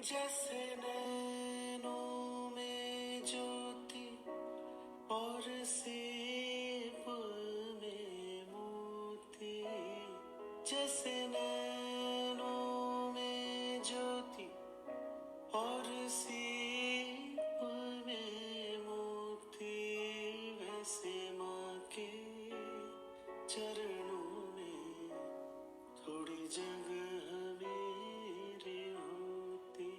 जैसे नैनों में ज्योति और सीप में मोती, जैसे नैनों में ज्योति और सीप में मोती, वैसे माँ के चरणों में थोड़ी जगह मेरी होती।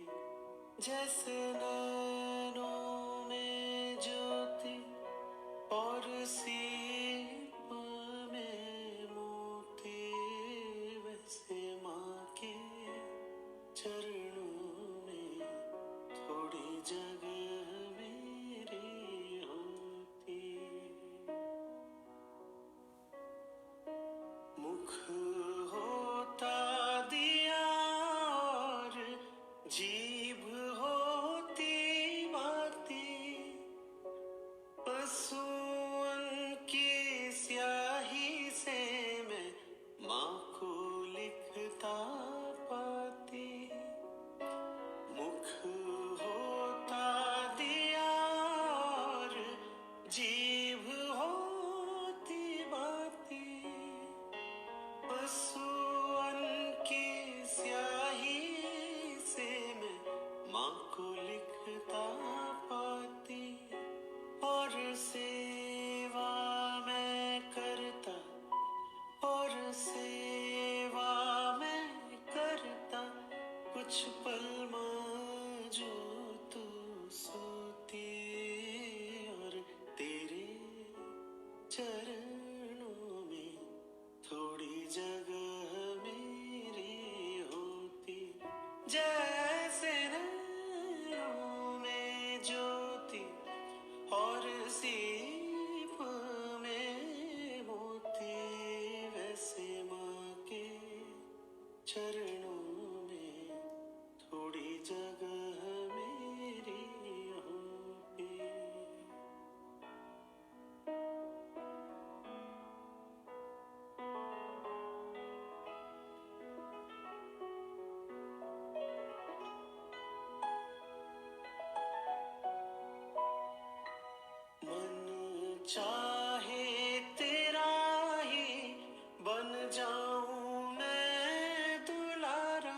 जैसे नैनों में ज्योति और सीप में मोती, वैसे माँ के चरणों में थोड़ी जगह मेरी होती। मुख होता दिया और जीभ होती बाती, पशुओं की स्याही से मैं माँ को लिखता पाती। मुख होता दिया और जीभ होती बाती, पशुओं की स्याही से मैं माँ को लिखता पाती। और सेवा मैं करता, और सेवा मैं करता, कुछ पल माँ जो तू सोती, और तेरे चरणों में थोड़ी जगह मेरी होती। जैसे नैनों में ज्योति और सीप में मोती, वैसे माँ के चरणों में थोड़ी जगह मेरी होती। मन चाहे तेरा ही बन जाऊं मैं दुलारा,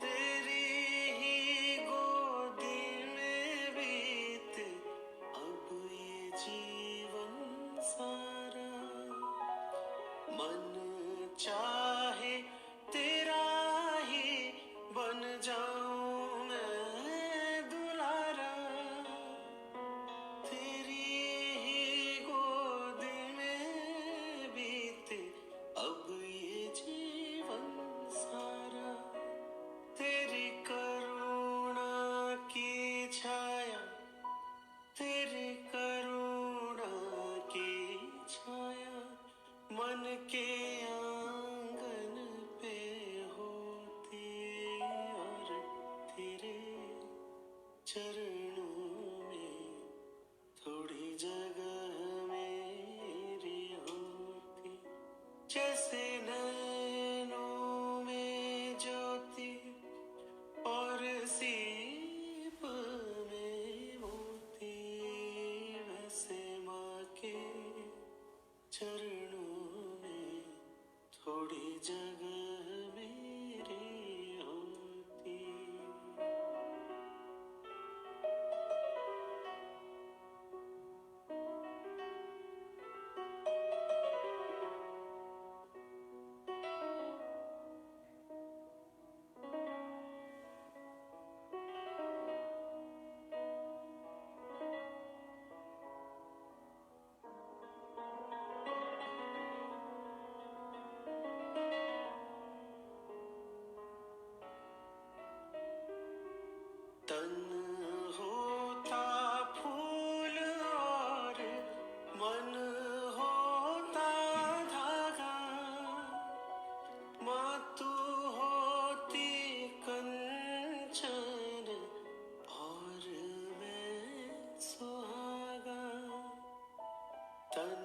तेरी ही गोदी में बीत अब ये जीवन सारा। मन चाहे तेरा ही बन जाऊं मैं दुलारा, तेरी ही गोदी में बीते अब ये जीवन सारा। तेरी करुणा की छाया, तेरी करुणा की छाया मन के आंगन पे होती, और तेरे चरणों में थोड़ी जगह मेरी होती। जैसे नैनों में ज्योति और सीप में मोती, वैसे माँ के चरणों में थोड़ी जगह मेरी होती। तन होता फूल और मन होता धागा, माँ तू होती कंचन और मैं सुहागा। तन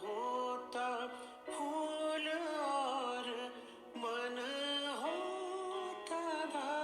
होता फूल और मन होता धागा,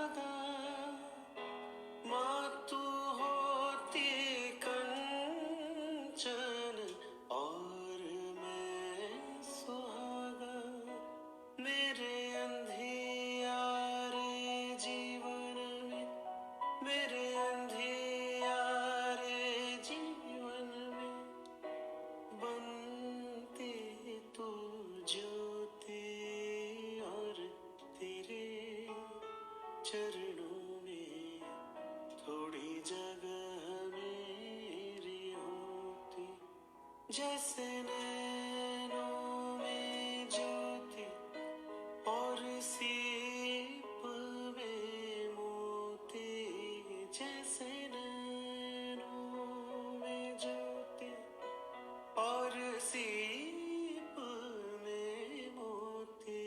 जैसे नैनों में ज्योति और सीप में मोती, जैसे नैनों में ज्योति और सीप में मोती,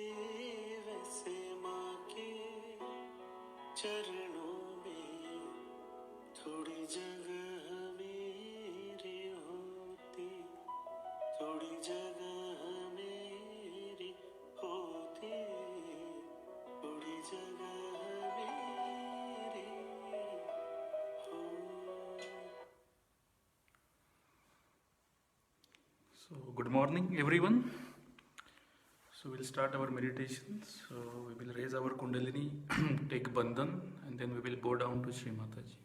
वैसे माँ के चरणों में थोड़ी जगह मेरी होती, थोड़ी जगह मेरी होती, थोड़ी जगह मेरी होती। So, good morning, everyone. So, we'll start our meditation. So, we will raise our Kundalini, take Bandhan, and then we will go down to Shri Mataji.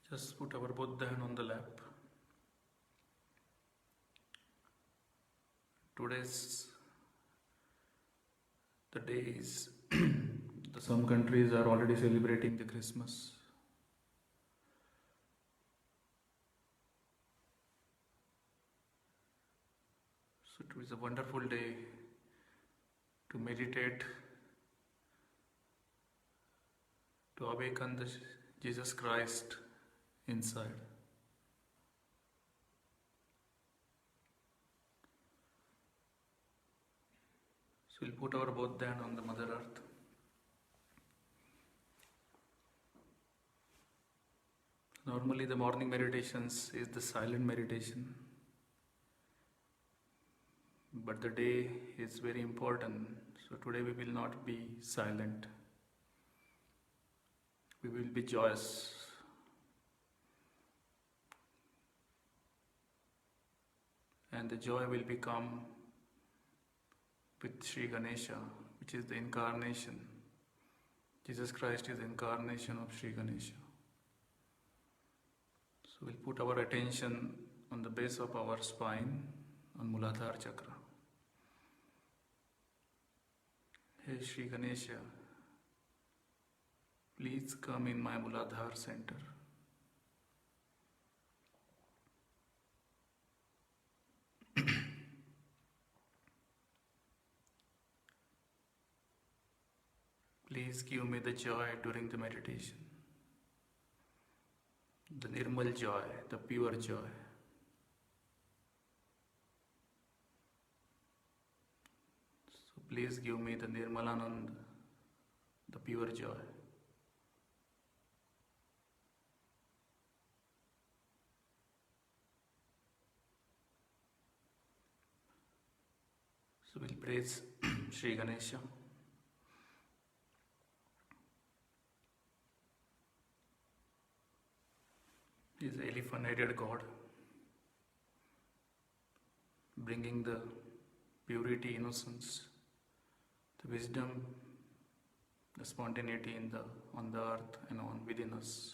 Just put our both the hand on the lap. Today's the day is some countries are already celebrating the Christmas. So it was a wonderful day to meditate, to awaken the Jesus Christ inside. So we'll put our both hand on the Mother Earth. Normally the morning meditations is the silent meditation. But the day is very important. So today we will not be silent. We will be joyous. And the joy will become with Sri Ganesha, which is the incarnation. Jesus Christ is the incarnation of Sri Ganesha. So we'll put our attention on the base of our spine, on Muladhara Chakra. Hey Sri Ganesha, please come in my Muladhara center. Please give me the joy during the meditation. The Nirmal joy, the pure joy. So please give me the Nirmalanand, the pure joy. So we'll praise Sri Ganesha. He is the elephant-headed God, bringing the purity, innocence, the wisdom, the spontaneity on the earth and within us.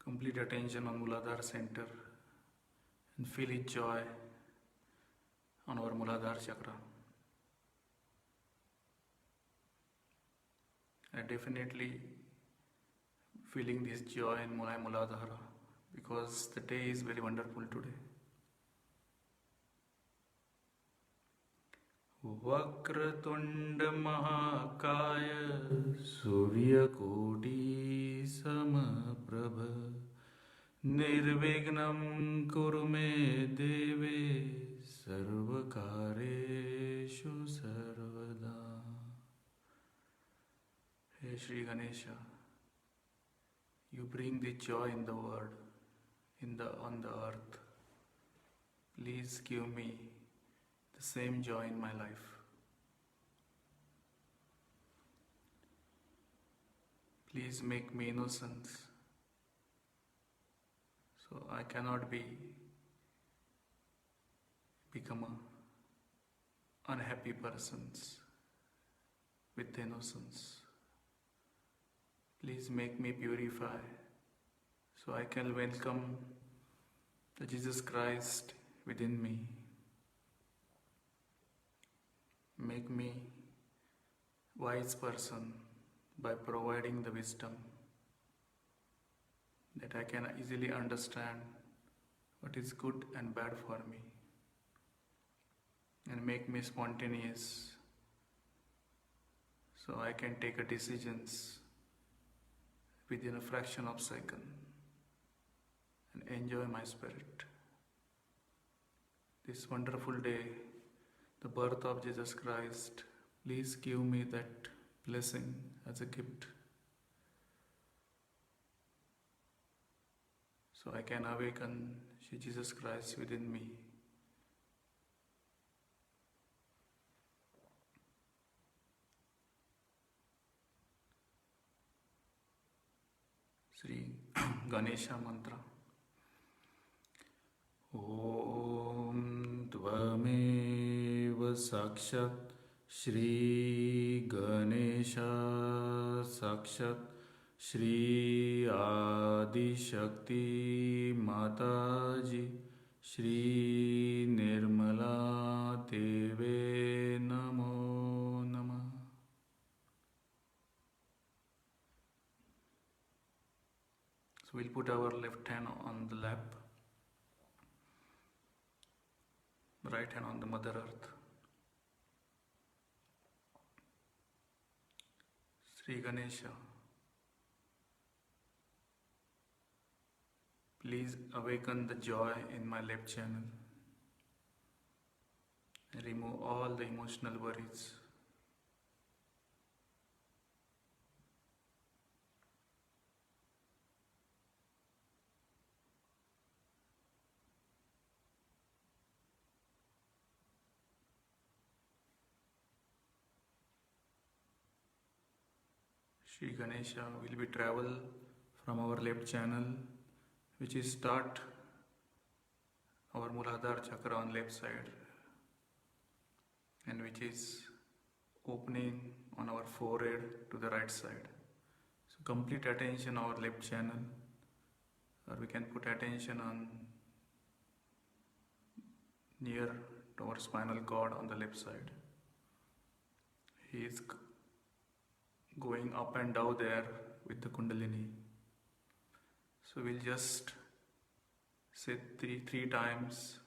Complete attention on Muladhara center and feel its joy on our Muladhara chakra. I definitely feeling this joy in my Muladhara because the day is very wonderful today. Vakratunda महाकाय सूर्यकोटि समप्रभ निर्विघ्नं कुरु मे देवे सर्वकार्येषु सर्वदा. Hey Shri Ganesha, you bring the joy in the world, on the earth. Please give me the same joy in my life. Please make me innocent, so I cannot become a unhappy persons with innocence. Please make me purify, so I can welcome the Jesus Christ within me. Make me wise person by providing the wisdom that I can easily understand what is good and bad for me, and make me spontaneous so I can take a decisions within a fraction of a second and enjoy my spirit. This wonderful day, the birth of Jesus Christ, please give me that blessing as a gift, so I can awaken Shri Jesus Christ within me. Shri Ganesha Mantra. Om Tvameva Sakshat Shri Ganesha Sakshat Shri Adi Shakti Mataji Shri Nirmala Deve Namo Namah. So we'll put our left hand on the lap, right hand on the Mother Earth. Shri Ganesha, please awaken the joy in my left channel and remove all the emotional worries. Shri Ganesha will be travel from our left channel, which is start our Muladhara chakra on left side, and which is opening on our forehead to the right side. So complete attention on our left channel, or we can put attention on near to our spinal cord on the left side. He is going up and down there with the Kundalini. So we'll just say three times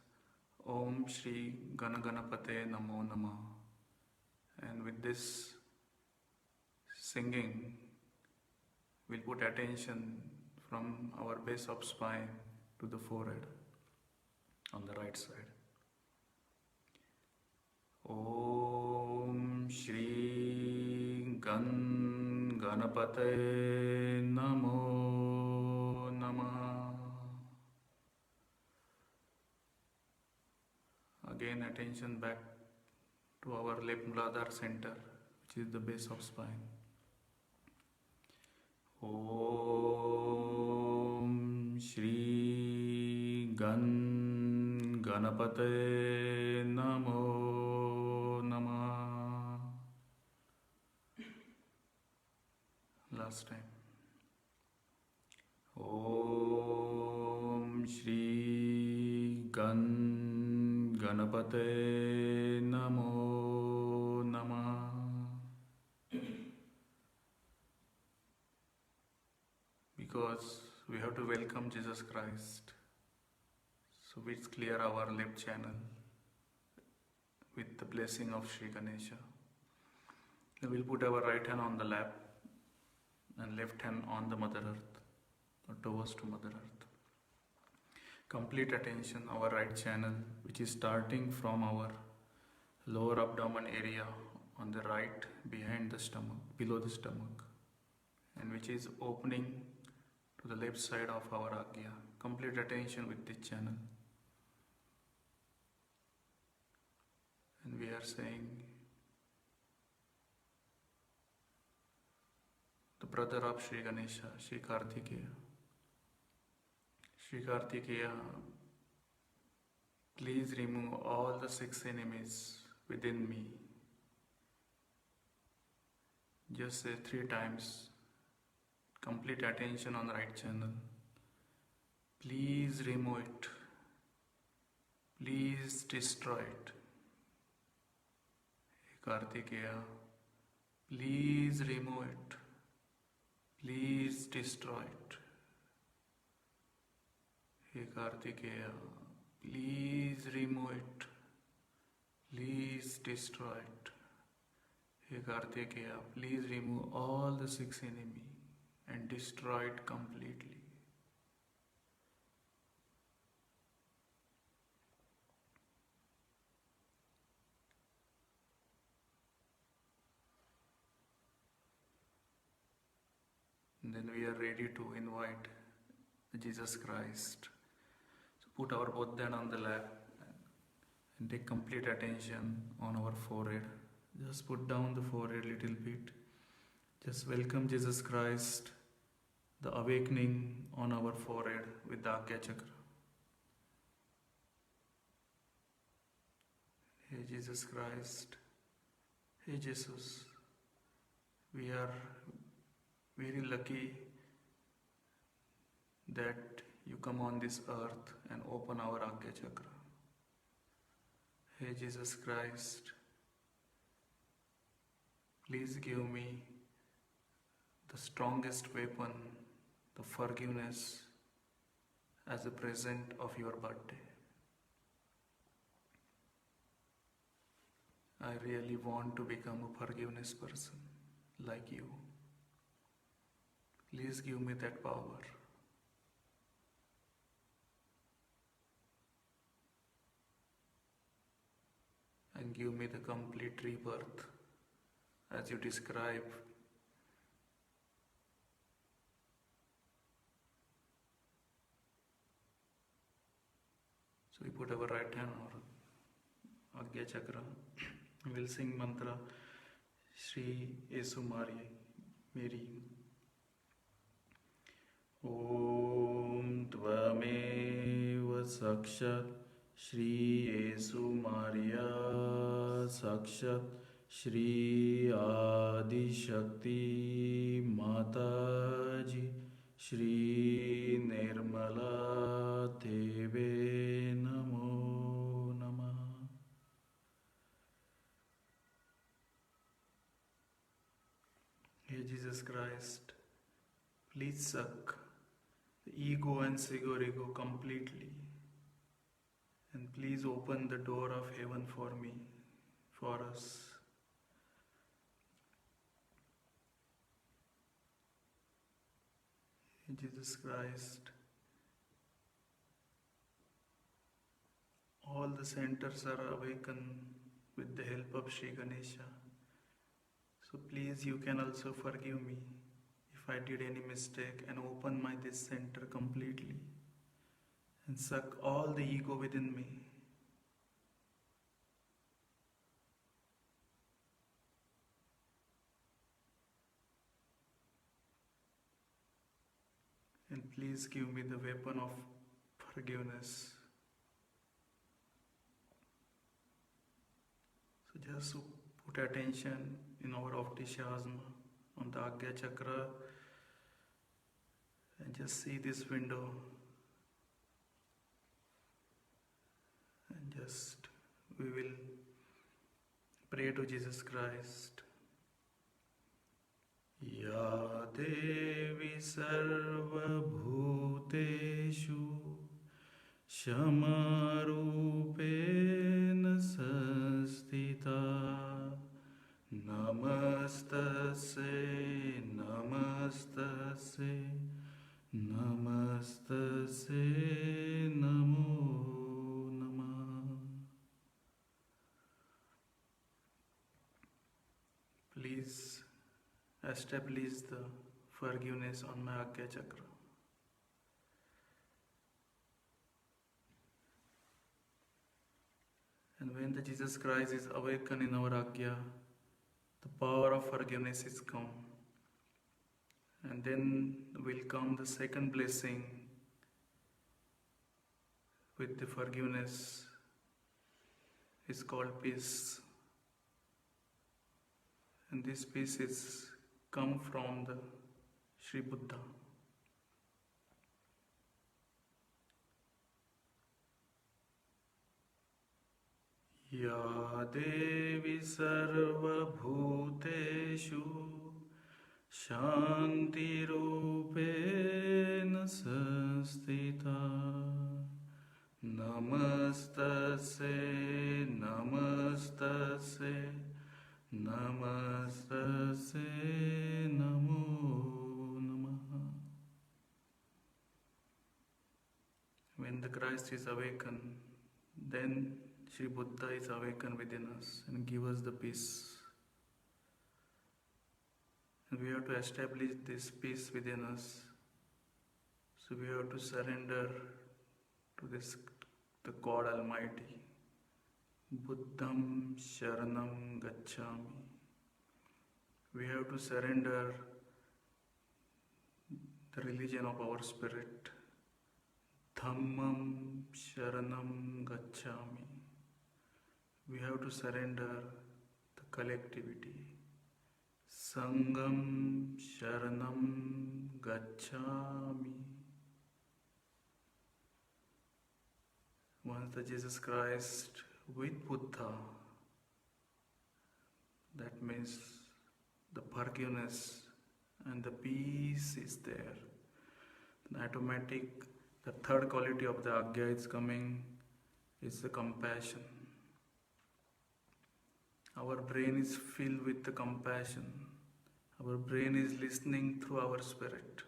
Om Shri Ganaganapate Namo Namah. And with this singing, we'll put attention from our base of spine to the forehead on the right side. Om Shri Ganapate Namo Namah. Again, attention back to our left Muladhara center, which is the base of spine. Om Shri Ganapate Namo Namah. Last time. Om Shri Ganapate Namo Namah. Because we have to welcome Jesus Christ, so we clear our left channel with the blessing of Shri Ganesha. Then we'll put our right hand on the lap and left hand on the Mother Earth, or towards to Mother Earth. Complete attention our right channel, which is starting from our lower abdomen area on the right behind the stomach, below the stomach, and which is opening to the left side of our Agya. Complete attention with this channel. And we are saying, the brother of Shri Ganesha, Shri Kartikeya. Shri Kartikeya, please remove all the 6 enemies within me. Just say 3 times. Complete attention on the right channel. Please remove it. Please destroy it. Hey Kartikeya, please remove it. Please destroy it. Hey Kartikeya, please remove it. Please destroy it. Hey Kartikeya, please remove all the 6 enemies and destroy it completely. And then we are ready to invite Jesus Christ. So put our both hand on the lap and take complete attention on our forehead. Just put down the forehead a little bit. Just welcome Jesus Christ, the awakening on our forehead with the Agya Chakra. Hey Jesus Christ, hey Jesus, we are very lucky that you come on this earth and open our Agya Chakra. Hey Jesus Christ, please give me the strongest weapon, the forgiveness, as a present of your birthday. I really want to become a forgiveness person like you. Please give me that power. And give me the complete rebirth as you describe. So we put our right hand on Agya Chakra. We'll sing mantra Shri Yesu Mary. Om Tvameva Sakshat Shri Yesu Maria Sakshat Shri Adi Shakti Mataji Shri Nirmala Deve Namo Namah. Hey Jesus Christ, please suck the ego and ego completely, and please open the door of heaven for me, for us. Jesus Christ, all the centers are awakened with the help of Shri Ganesha. So please, you can also forgive me if I did any mistake, and open this center completely and suck all the ego within me. And please give me the weapon of forgiveness. So just put attention in our Avdishasma on the Agya Chakra and just see this window and just we will pray to Jesus Christ. Ya Devi Sarva Bhuteshu Shamarupena Sasti please establish the forgiveness on my Agya Chakra. And when the Jesus Christ is awakened in our Agya, the power of forgiveness is come. And then will come the second blessing with the forgiveness is called peace. And this peace is come from the Shri Buddha. Ya Devi Sarva Bhuteshu Shanti Rupena Sastita Namastase Namastase Namastase Namo Namaha. When the Christ is awakened, then Shri Buddha is awakened within us and give us the peace. And we have to establish this peace within us. So we have to surrender to this, the God Almighty. Buddham Sharanam Gacchami. We have to surrender the religion of our spirit. Dhammam Sharanam Gacchami. We have to surrender the collectivity. Sangam Sharanam Gacchami. Once the Jesus Christ with Buddha, that means the forgiveness and the peace is there. Then automatic, the third quality of the Agya is coming, is the compassion. Our brain is filled with the compassion. Our brain is listening through our spirit,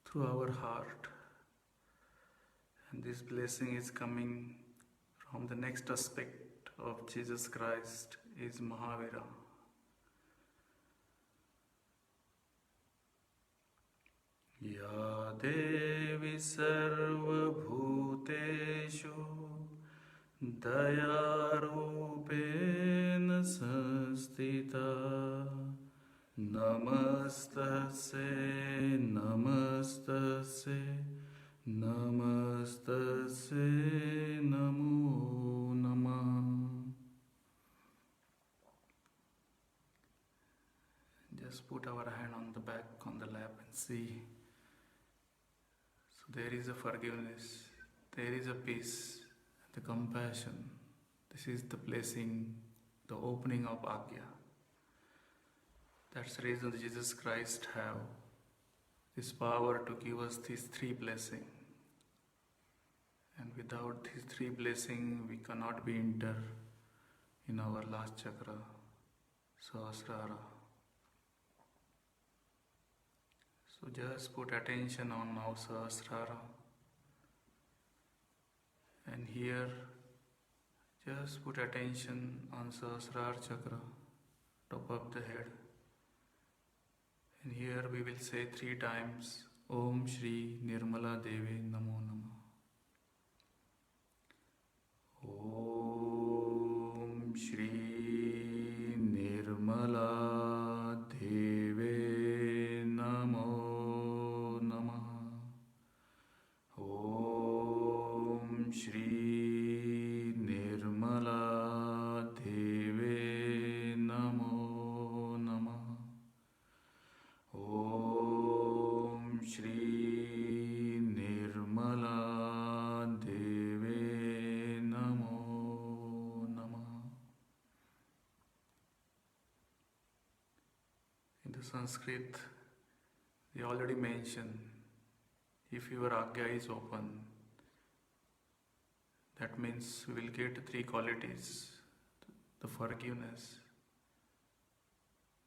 through our heart. And this blessing is coming from the next aspect of Jesus Christ is Mahavira. Ya Devi Sarva Bhuteshu Dayarupena Sastita Namastase Namastase Namastase Namo Namah. Just put our hand on the back, on the lap and see. So there is a forgiveness, there is a peace, the compassion. This is the blessing, the opening of Agya. That's the reason Jesus Christ have this power to give us these three blessings. And without these three blessings, we cannot be enter in our last chakra, Sahasrara. So just put attention on our Sahasrara. And here, just put attention on Sahasrara chakra, top of the head. And here we will say 3 times, Om Shri Nirmala Devi Namo Namah. Om Shri Nirmala Devi Namo Namah. Om Shri Nirmala Devi Namo Namah. Om Shri Nirmala Devi Namo Namah. In the Sanskrit, they already mentioned, if your Agya is open, that means we will get 3 qualities, the forgiveness,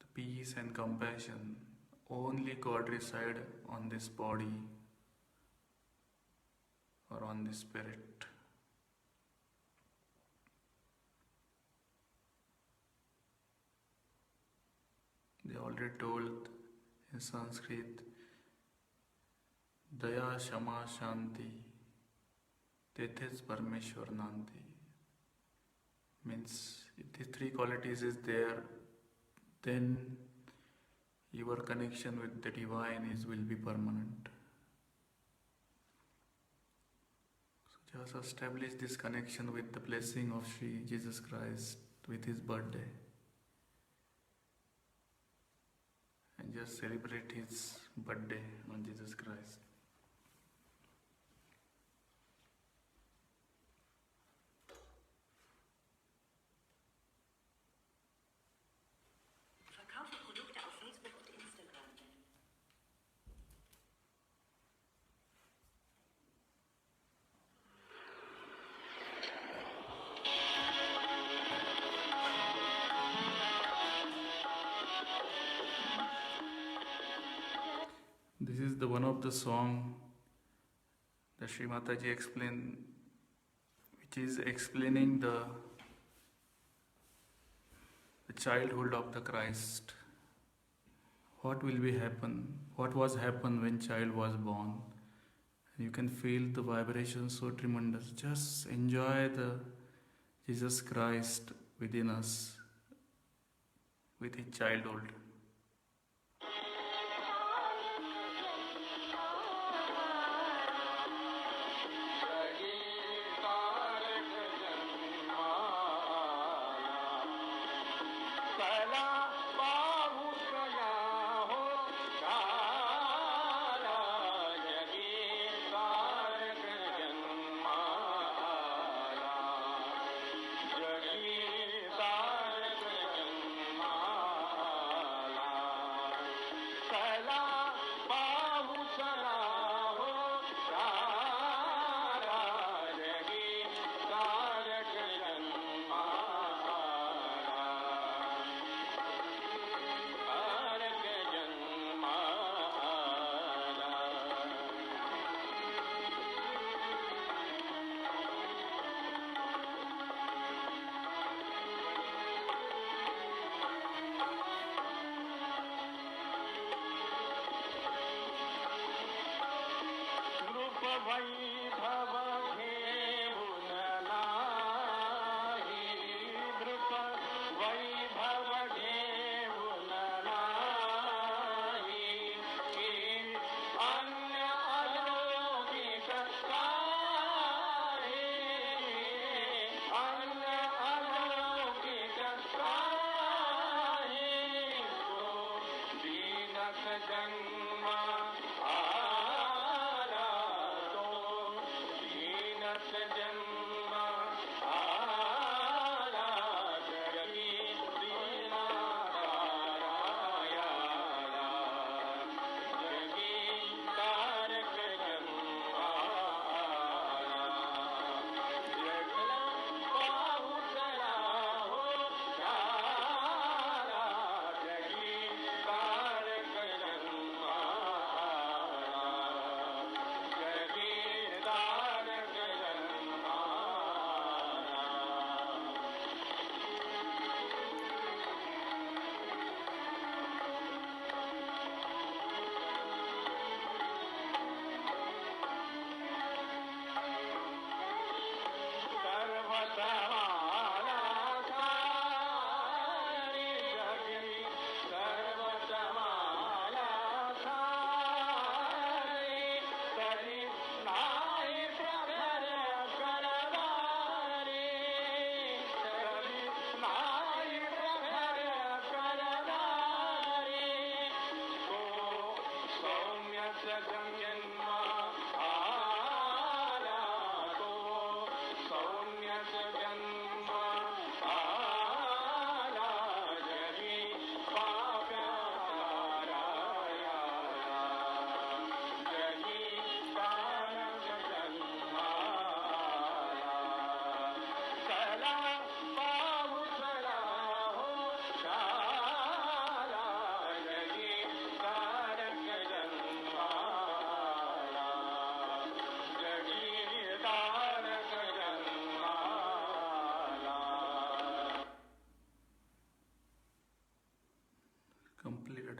the peace and compassion. Only God reside on this body or on this spirit. already told in Sanskrit, Daya, Shama, Shanti, Tethis Parmeshwar Nanti. Means if these three qualities is there, then your connection with the divine will be permanent. So just establish this connection with the blessing of Sri Jesus Christ with his birthday. And just celebrate his birthday on Jesus Christ. Verkaufe Produkte auf Facebook und Instagram. This is the one of the song that Shri Mataji explained, which is explaining the childhood of the Christ. What will be happen? What was happen when child was born? You can feel the vibration so tremendous. Just enjoy the Jesus Christ within us with his childhood.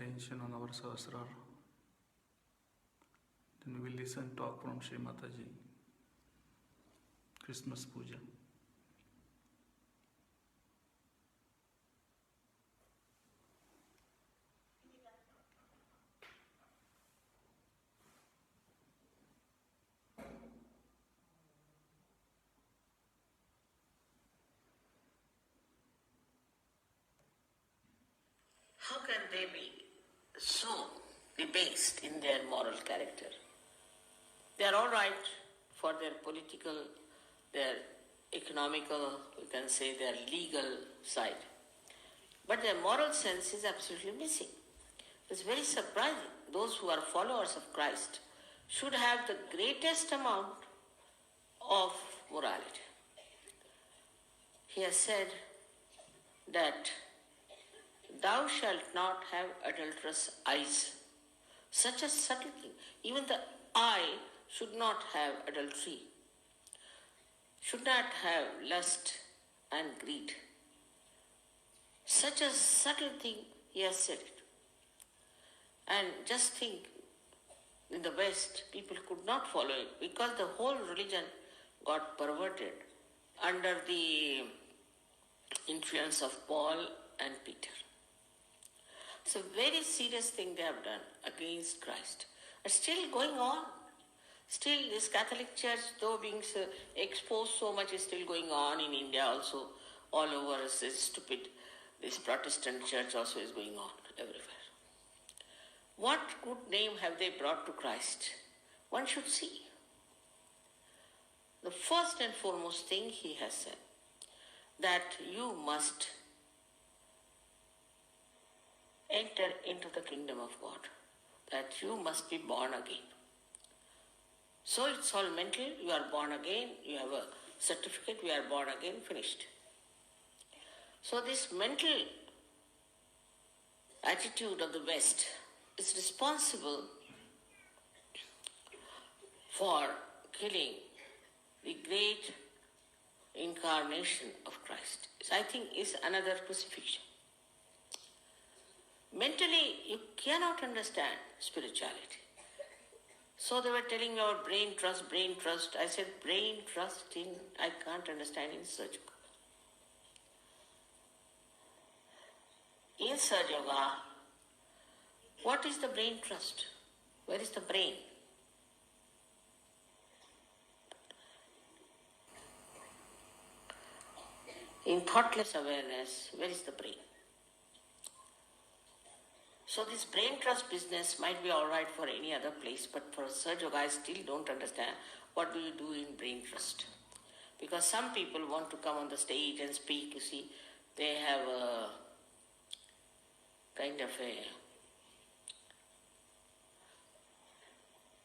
attention on our Sahasrar. Then we will listen talk from Shri Mataji. Christmas Puja. How can they be so debased in their moral character? They are all right for their political, their economical, you can say their legal side. But their moral sense is absolutely missing. It's very surprising. Those who are followers of Christ should have the greatest amount of morality. He has said that thou shalt not have adulterous eyes. Such a subtle thing. Even the eye should not have adultery, should not have lust and greed. Such a subtle thing, he has said it. And just think, in the West, people could not follow it because the whole religion got perverted under the influence of Paul and Peter. It's a very serious thing they have done against Christ. It's still going on. Still, this Catholic Church, though being exposed so much, is still going on in India also. All over, this stupid, this Protestant church also is going on everywhere. What good name have they brought to Christ? One should see. The first and foremost thing he has said, that you must enter into the kingdom of God, that you must be born again. So it's all mental, you are born again, you have a certificate, we are born again, finished. So this mental attitude of the West is responsible for killing the great incarnation of Christ. I think is another crucifixion. Mentally, you cannot understand spirituality. So they were telling me about brain trust. I said, brain trust I can't understand in Sahaja. In Sahaja, what is the brain trust? Where is the brain? In thoughtless awareness, where is the brain? So this brain trust business might be all right for any other place, but for Sahaja Yoga, I still don't understand what do you do in brain trust. Because some people want to come on the stage and speak, you see, they have a kind of a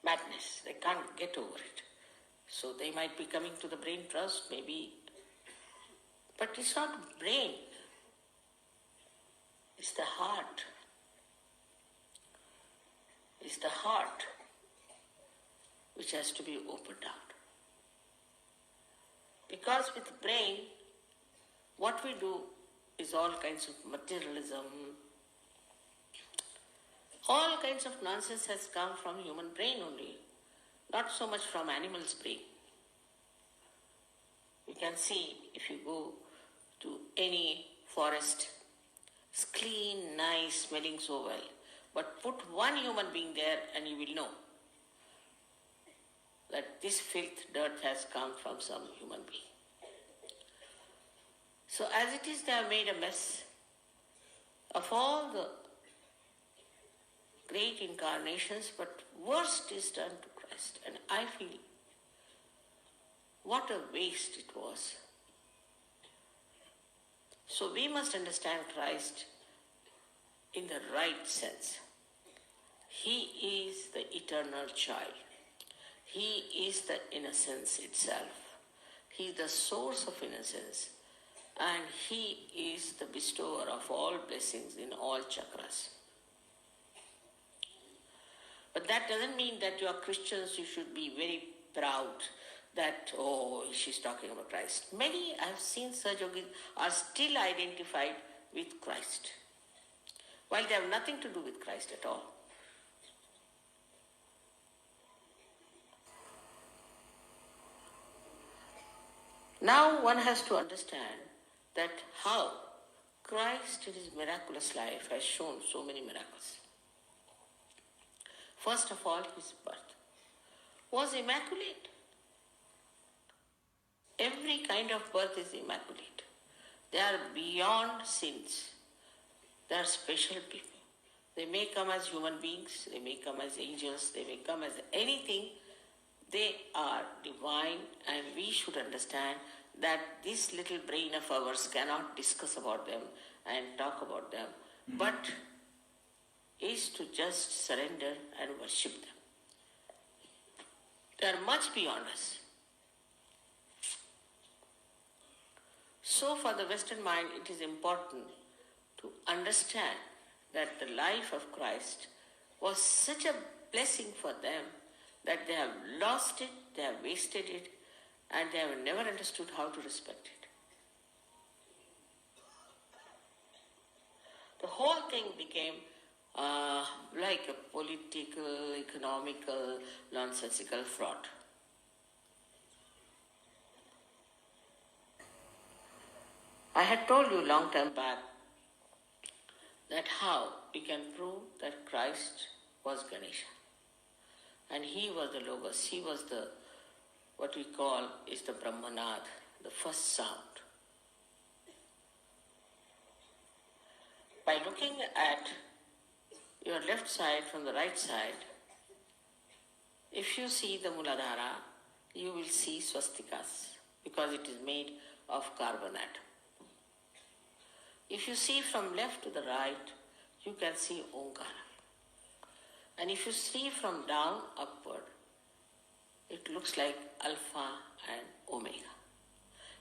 madness, they can't get over it. So they might be coming to the brain trust, maybe, but it's not brain, it's the heart. It's the heart which has to be opened out. Because with brain, what we do is all kinds of materialism, all kinds of nonsense has come from human brain only, not so much from animal's brain. You can see if you go to any forest, it's clean, nice, smelling so well. But put one human being there and you will know that this filth, dirt has come from some human being. So as it is, they have made a mess of all the great incarnations, but worst is done to Christ. And I feel what a waste it was. So we must understand Christ in the right sense. He is the eternal child. He is the innocence itself. He is the source of innocence. And He is the bestower of all blessings in all chakras. But that doesn't mean that you are Christians, you should be very proud that, oh, she's talking about Christ. Many I have seen Sahaja Yogis are still identified with Christ. while they have nothing to do with Christ at all. Now one has to understand that how Christ in his miraculous life has shown so many miracles. First of all, his birth was immaculate. Every kind of birth is immaculate. They are beyond sins. They are special people. They may come as human beings, they may come as angels, they may come as anything. They are divine, and we should understand that this little brain of ours cannot discuss about them and talk about them, but is to just surrender and worship them. They are much beyond us. So for the Western mind, it is important to understand that the life of Christ was such a blessing for them that they have lost it, they have wasted it, and they have never understood how to respect it. The whole thing became like a political, economical, nonsensical fraud. I had told you long time back that how we can prove that Christ was Ganesha. And he was the Logos, he was the, what we call is the Brahmanad, the first sound. By looking at your left side from the right side, if you see the Muladhara, you will see swastikas because it is made of carbon atom. If you see from left to the right, you can see Omkara. And if you see from down upward, it looks like Alpha and Omega.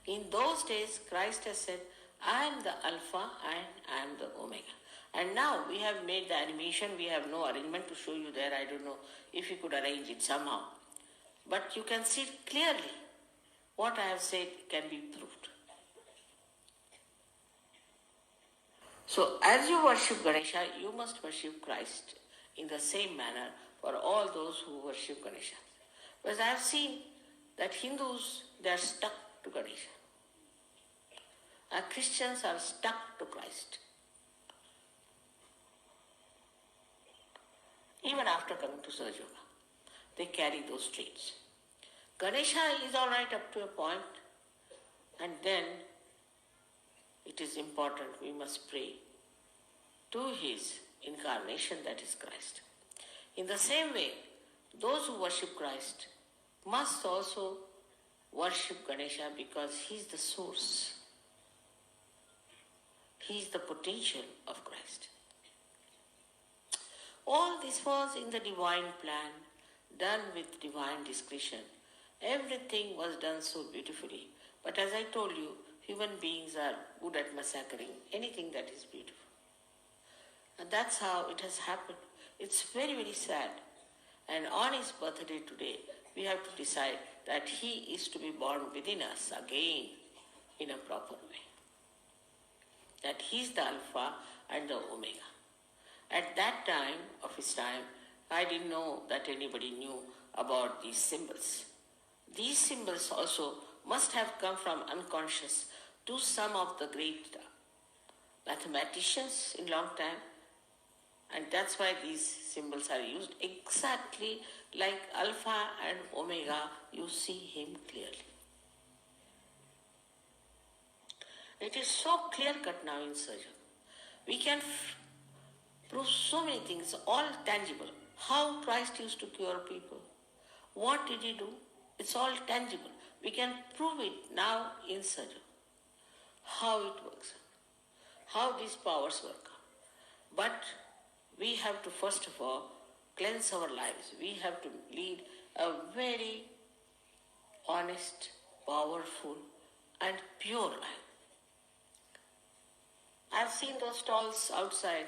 In those days, Christ has said, I am the Alpha and I am the Omega. And now we have made the animation, we have no arrangement to show you there. I don't know if you could arrange it somehow. But you can see clearly what I have said can be proved. So as you worship Ganesha, you must worship Christ in the same manner for all those who worship Ganesha. Because I have seen that Hindus, they are stuck to Ganesha. And Christians are stuck to Christ. Even after coming to Sahaja Yoga, they carry those traits. Ganesha is all right up to a point, and then it is important we must pray to his incarnation, that is Christ. In the same way, those who worship Christ must also worship Ganesha because he is the source. He is the potential of Christ. All this was in the divine plan, done with divine discretion. Everything was done so beautifully. But as I told you, human beings are good at massacring anything that is beautiful. And that's how it has happened. It's very, very sad. And on his birthday today, we have to decide that he is to be born within us again in a proper way. That he is the Alpha and the Omega. At that time of his time, I didn't know that anybody knew about these symbols. These symbols also must have come from unconscious to some of the great mathematicians in long time. And that's why these symbols are used exactly like Alpha and Omega. You see him clearly. It is so clear-cut now in Sahaja. We can prove so many things, all tangible. How Christ used to cure people. What did he do? It's all tangible. We can prove it now in Sahaja. How it works. How these powers work. But we have to first of all cleanse our lives. We have to lead a very honest, powerful and pure life. I have seen those stalls outside.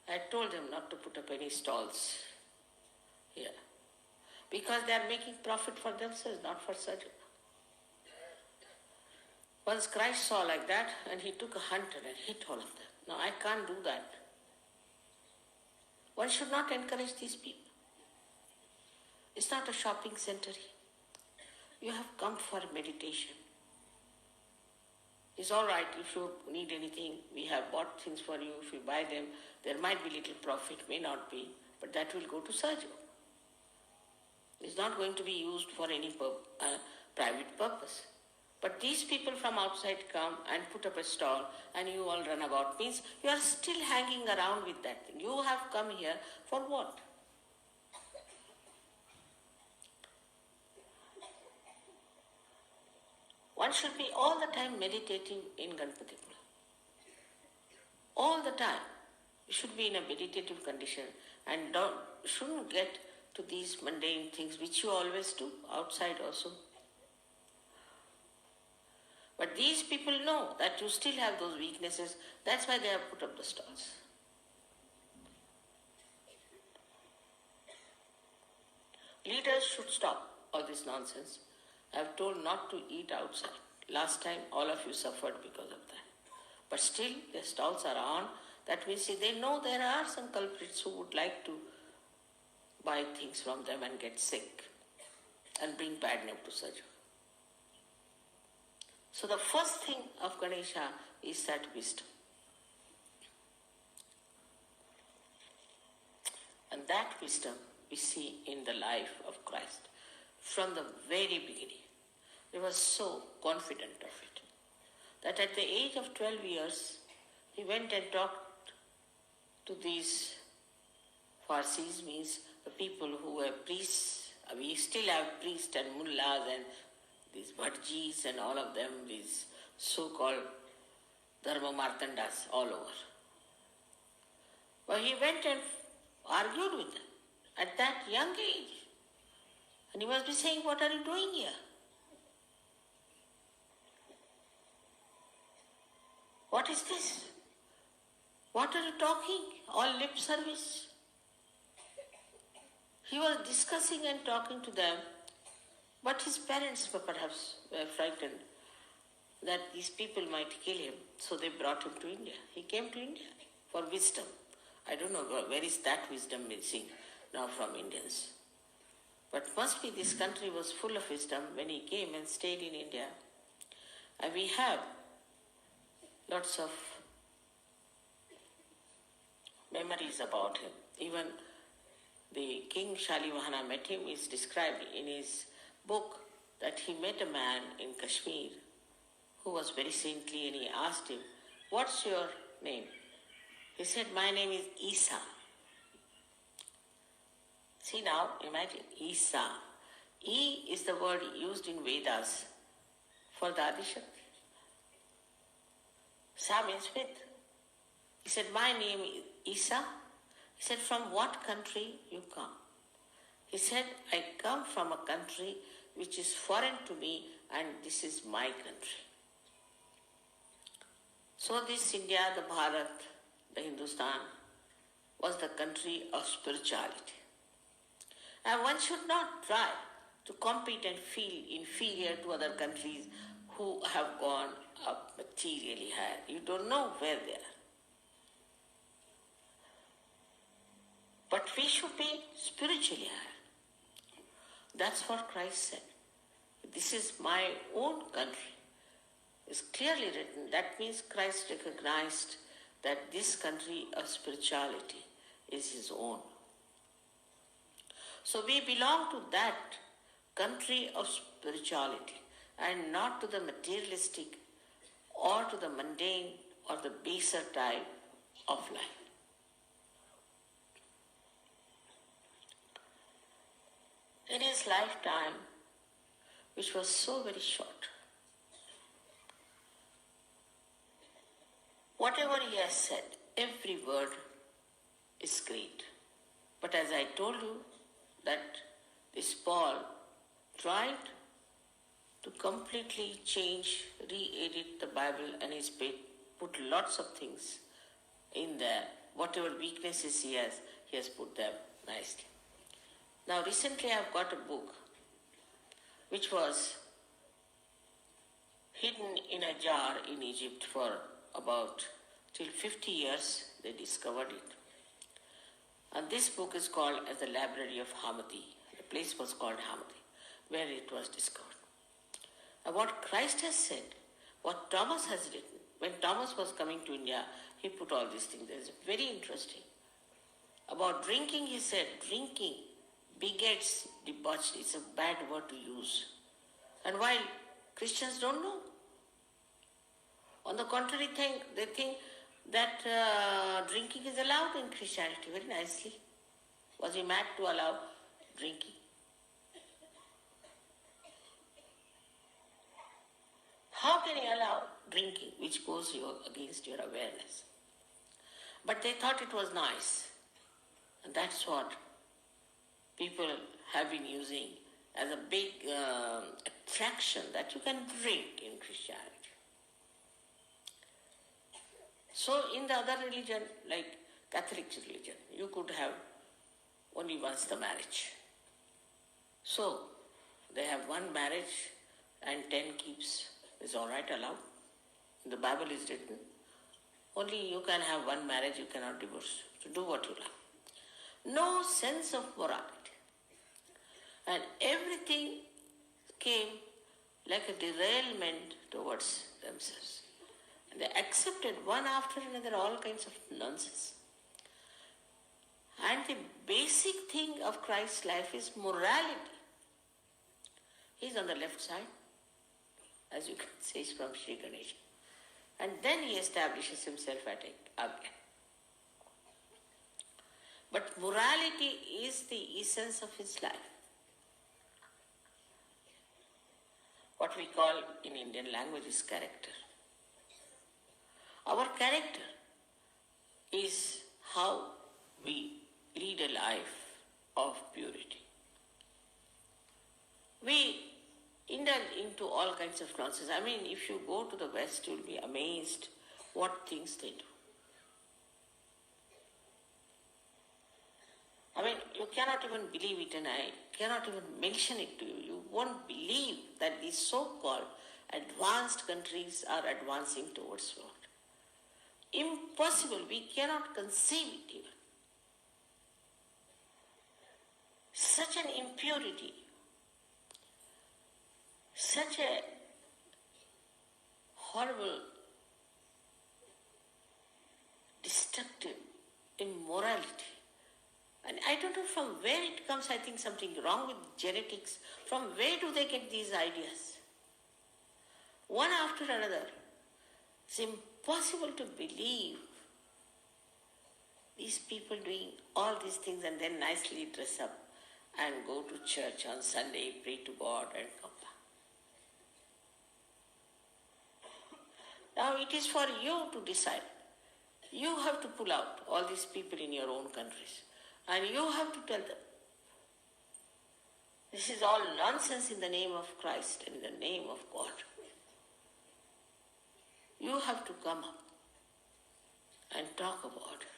I told them not to put up any stalls here. Because they are making profit for themselves, not for Sahaja. Once Christ saw like that and he took a hunter and hit all of them. Now I can't do that. One should not encourage these people. It's not a shopping center here. You have come for meditation. It's all right if you need anything. We have bought things for you. If you buy them, there might be little profit, may not be, but that will go to Sahaja. It's not going to be used for any private purpose. But these people from outside come and put up a stall and you all run about. Means you are still hanging around with that thing. You have come here for what? One should be all the time meditating in Ganpati. All the time. You should be in a meditative condition and shouldn't get to these mundane things which you always do outside also. But these people know that you still have those weaknesses. That's why they have put up the stalls. Leaders should stop all this nonsense. I have told not to eat outside. Last time all of you suffered because of that. But still the stalls are on. That means they know there are some culprits who would like to buy things from them and get sick and bring bad name to Sahaja. So the first thing of Ganesha is that wisdom. And that wisdom we see in the life of Christ. From the very beginning, he was so confident of it, that at the age of 12 years, he went and talked to these Parsis, means the people who were priests. We still have priests and mullahs and these bhajis and all of them, these so-called dharma martandas all over. But he went and argued with them at that young age. And he must be saying, what are you doing here? What is this? What are you talking? All lip service. He was discussing and talking to them, but his parents were perhaps frightened that these people might kill him, so they brought him to India. He came to India for wisdom. I don't know where is that wisdom missing now from Indians. But must be this country was full of wisdom when he came and stayed in India. And we have lots of memories about him. Even the King Shalivahana met him is described in his book that he met a man in Kashmir who was very saintly, and he asked him, what's your name? He said, my name is Isa. See now, imagine, Isa. E is the word used in Vedas for the Adishakti. Sa means with. He said, my name is Isa. He said, from what country you come? He said, I come from a country which is foreign to me, and this is my country. So this India, the Bharat, the Hindustan, was the country of spirituality. And one should not try to compete and feel inferior to other countries who have gone up materially higher. You don't know where they are. But we should be spiritually higher. That's what Christ said. This is my own country. It's clearly written. That means Christ recognized that this country of spirituality is his own. So we belong to that country of spirituality and not to the materialistic or to the mundane or the baser type of life. In his lifetime, which was so very short, whatever he has said, every word is great. But as I told you, that this Paul tried to completely change, re-edit the Bible, and he's put lots of things in there. Whatever weaknesses he has put them nicely. Now recently I've got a book which was hidden in a jar in Egypt for about till 50 years. They discovered it. And this book is called as the Library of Hamati. The place was called Hamati, where it was discovered. And what Christ has said, what Thomas has written, when Thomas was coming to India, he put all these things. It's very interesting. About drinking, he said, drinking begets debauchery. It's a bad word to use. And while Christians don't know. On the contrary, they think that drinking is allowed in Christianity very nicely. Was he mad to allow drinking? How can he allow drinking, which goes against your awareness? But they thought it was nice. And that's what people have been using as a big attraction, that you can drink in Christianity. So in the other religion, like Catholic religion, you could have only once the marriage. So they have one marriage and 10 keeps. Is all right, allowed. In the Bible is written, only you can have one marriage, you cannot divorce. So do what you like. No sense of morality. And everything came like a derailment towards themselves. And they accepted one after another all kinds of nonsense. And the basic thing of Christ's life is morality. He's on the left side, as you can see from Shri Ganesha. And then he establishes himself at again. But morality is the essence of his life. What we call in Indian language is character. Our character is how we lead a life of purity. We indulge into all kinds of nonsense. I mean, if you go to the West, you'll be amazed what things they do. I mean, you cannot even believe it, and I cannot even mention it to you. You won't believe that these so-called advanced countries are advancing towards what? Impossible. We cannot conceive it even. Such an impurity, such a horrible, destructive immorality. And I don't know from where it comes. I think something wrong with genetics. From where do they get these ideas? One after another. It's impossible to believe these people doing all these things and then nicely dress up and go to church on Sunday, pray to God and come back. Now it is for you to decide. You have to pull out all these people in your own countries. And you have to tell them, this is all nonsense in the name of Christ and in the name of God. You have to come up and talk about it.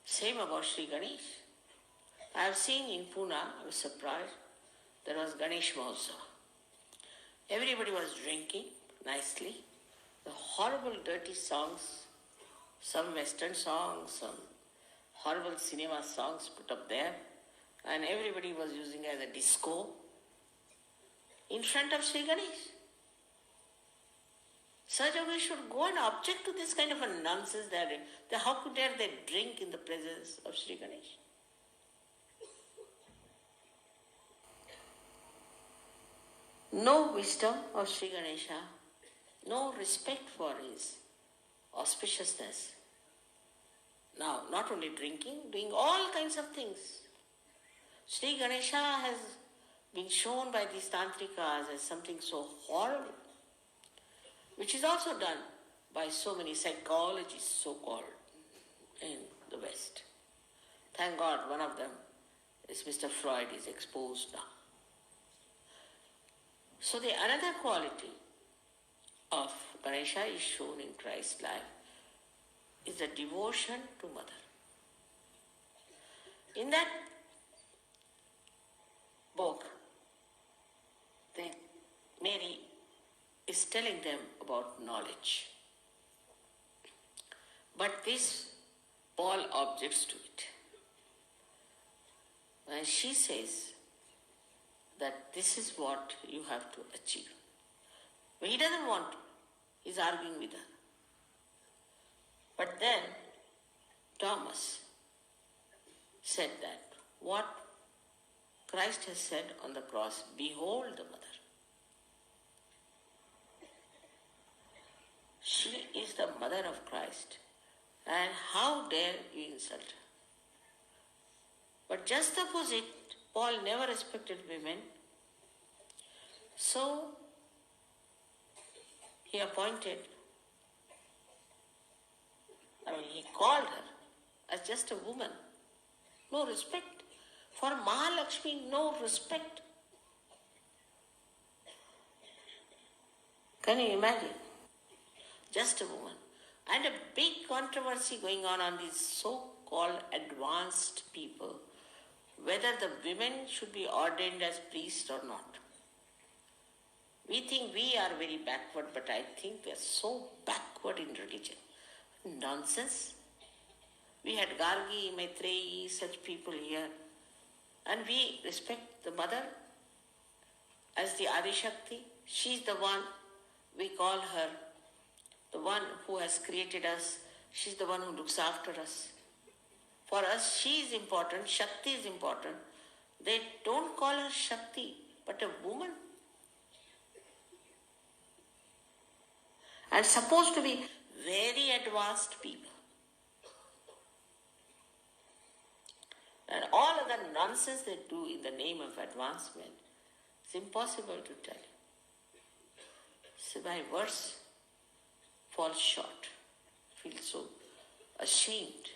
Same about Sri Ganesh. I have seen in Pune, I was surprised, there was Ganesh Mahotsav. Everybody was drinking nicely. The horrible dirty songs, some western songs, some horrible cinema songs put up there, and everybody was using it as a disco in front of Sri Ganesh. Sahaja, we should go and object to this kind of a nonsense they are doing. How could dare they drink in the presence of Sri Ganesh? No wisdom of Sri Ganesha, no respect for his auspiciousness. Now, not only drinking, doing all kinds of things. Sri Ganesha has been shown by these tantrikas as something so horrible, which is also done by so many psychologists, so-called, in the West. Thank God one of them is Mr. Freud, is exposed now. So the another quality of Ganesha is shown in Christ's life is the devotion to Mother. In that book, Mary is telling them about knowledge. But this Paul objects to it. And she says that this is what you have to achieve. But he doesn't want to. He's arguing with her. But then Thomas said that what Christ has said on the cross, behold the mother. She is the mother of Christ. And how dare you insult her? But just the opposite, Paul never respected women. So he appointed, he called her as just a woman. No respect. For Mahalakshmi, no respect. Can you imagine? Just a woman. And a big controversy going on these so-called advanced people, whether the women should be ordained as priests or not. We think we are very backward, but I think we are so backward in religion. Nonsense. We had Gargi, Maitreyi, such people here. And we respect the mother as the Adi Shakti. She is the one, we call her the one who has created us. She is the one who looks after us. For us, she is important, Shakti is important. They don't call her Shakti, but a woman. And supposed to be very advanced people. And all of the nonsense they do in the name of advancement, it's impossible to tell you. So my words fall short, feel so ashamed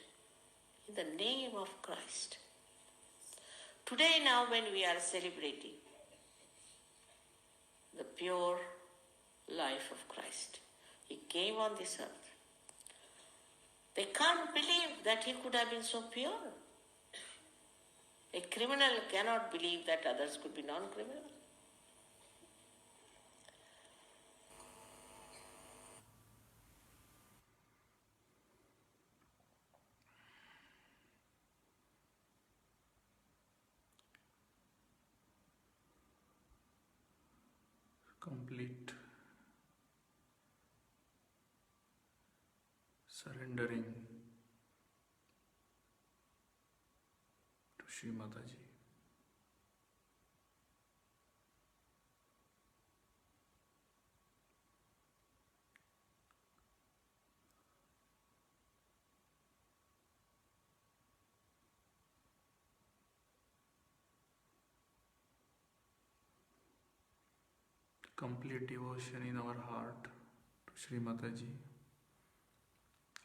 in the name of Christ. Today now when we are celebrating the pure life of Christ, He came on this earth. They can't believe that He could have been so pure. A criminal cannot believe that others could be non-criminal. Complete surrendering to Shri Mataji. Complete devotion in our heart to Shri Mataji.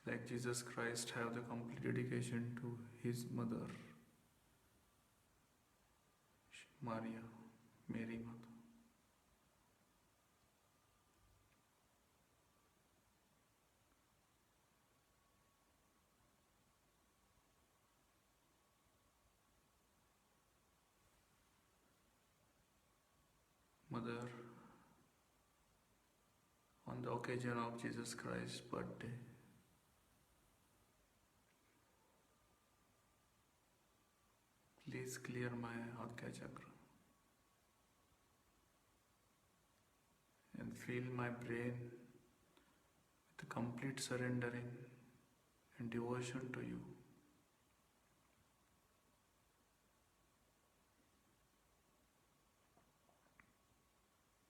Like Jesus Christ have the complete dedication to His mother, Maria, Mary Mata. Mother, on the occasion of Jesus Christ's birthday, please clear my Agya Chakra and fill my brain with complete surrendering and devotion to you.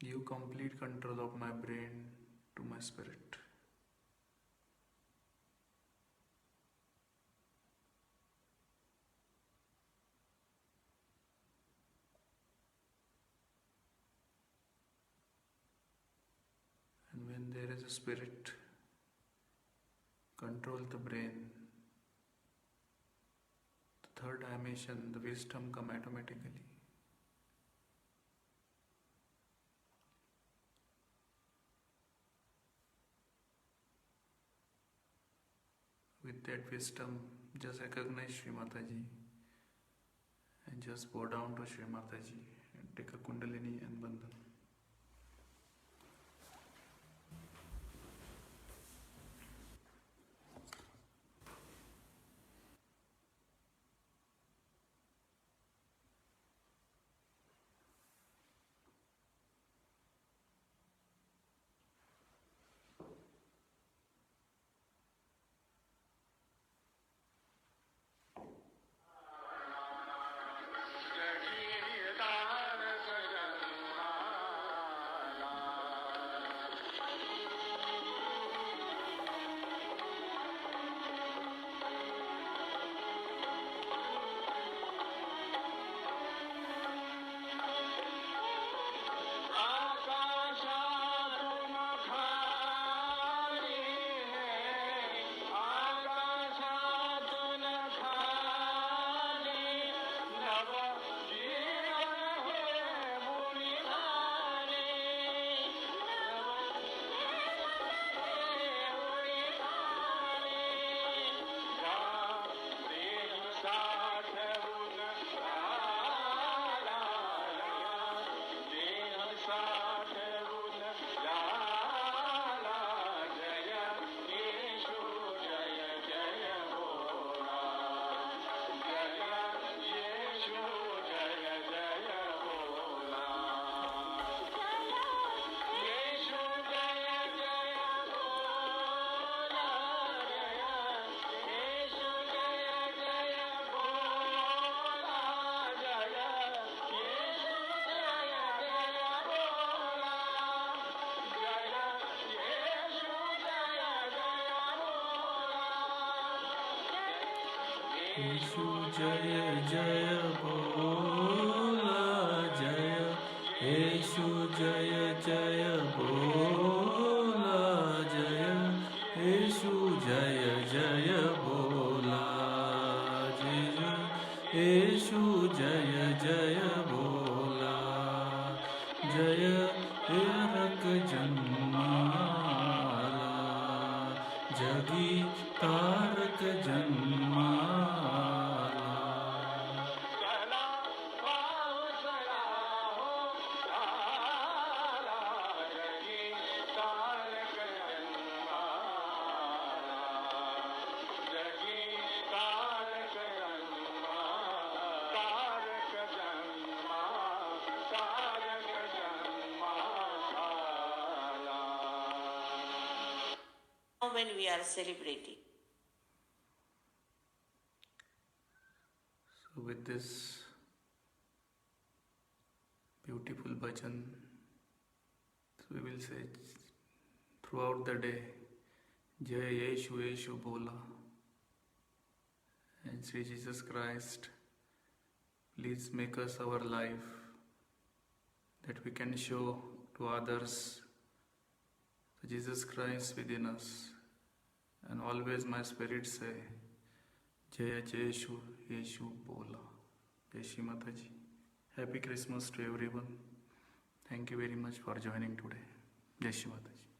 Give complete control of my brain to my spirit. And when there is a spirit, control the brain. The third dimension, the wisdom come automatically. With that wisdom, just recognize Shri Mataji and just bow down to Shri Mataji and take a Kundalini and Bandhan. यीशु जय जय बोला जय यीशु जय जय बोला जय यीशु जय जय बोला जय यीशु जय जय बोला जय रक जन्माला जगी तारक जन्माला When we are celebrating. So with this beautiful bhajan, so we will say throughout the day, Jai Yeshu Yeshu Bola. And Sri Jesus Christ, please make us our life that we can show to others Jesus Christ within us. And always my spirit say, Jaya Jeshu Yeshu Bola. Jai Shri Mataji. Happy Christmas to everyone. Thank you very much for joining today. Jai Shri Mataji.